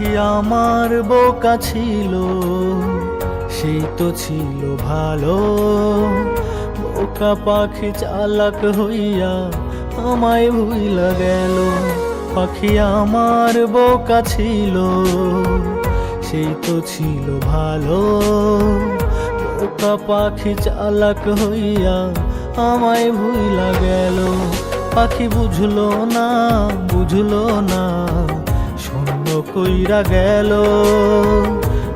পাখি আমার বোকা ছিল, সেই তো ছিল ভালো। বোকা পাখি চালাক হইয়া আমায় ভুইলা গেল। পাখি আমার বোকা ছিল, সেই তো ছিল ভালো। বোকা পাখি চালাক হইয়া আমায় ভুইলা গেল। পাখি বুঝলো না, বুঝলো না, শূন্য কইরা গেল।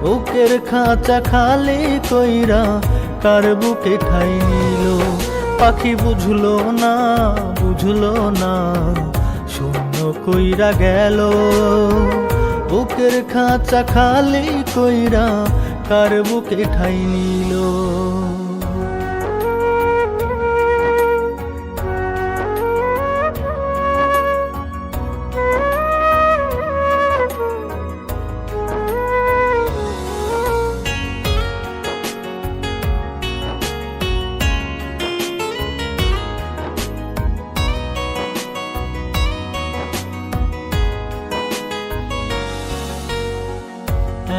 বুকের খাঁচা খালি কইরা কার বুকে ঠাই নিল। পাখি বুঝলো না, বুঝলো না, শূন্য কইরা গেল। বুকের খাঁচা খালি কইরা কার বুকে ঠাই নিল।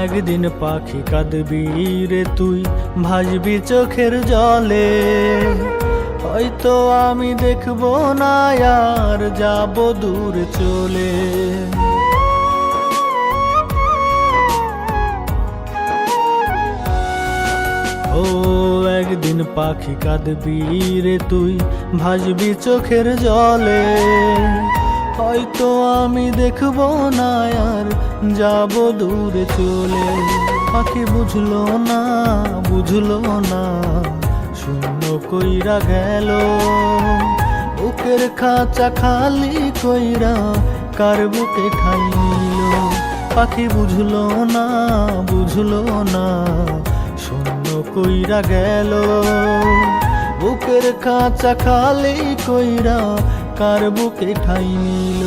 একদিন পাখি কাঁদবি রে তুই, ভাসবি চোখের জলে। হয়তো আমি দেখবো না আর যাব দূর চলে। ও একদিন পাখি কাঁদবি রে তুই, ভাসবি চোখের জলে। হয়তো আমি দেখবো না আর যাব দূরে চলে। পাখি বুঝলো না, বুঝলো না, শূন্য কইরা গেল। বুকের খাঁচা খালি কইরা কার বুকে ঠাই নিল। পাখি বুঝলো না, বুঝলো না, শূন্য কইরা গেল। বুকের খাঁচা খালি কইরা কার বুকে ঠাই নিল।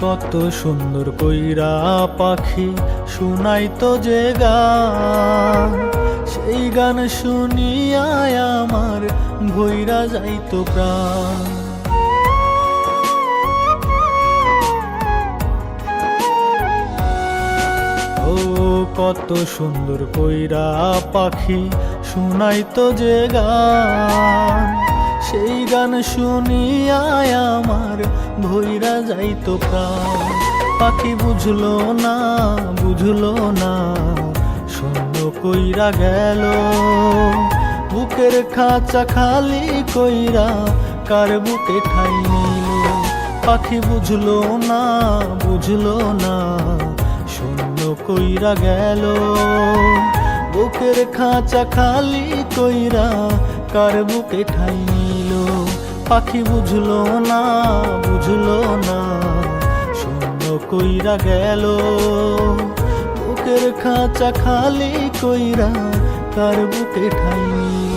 কত সুন্দর কইরা পাখি শুনাইতো যে গান, সেই গান শুনিয়া আমার ভইরা যাইতো প্রাণ। ও কত সুন্দর কইরা পাখি শুনাইতো যে গান, সেই গান শুনিয়া আমার ভইরা যাইতো প্রাণ। পাখি বুঝলো না, বুঝলো না, শূন্য কইরা গেল। বুকের খাঁচা খালি কইরা কার বুকে ঠাই নিল। পাখি বুঝলো না, বুঝলো না, শূন্য কইরা গেল। বুকের খাঁচা খালি কইরা কার বুকে ঠাই নিল। পাখি বুঝলো না, বুঝলো না, শূন্য কইরা গেল। বুকের খাঁচা খালি কইরা কার বুকে ঠাই নিল।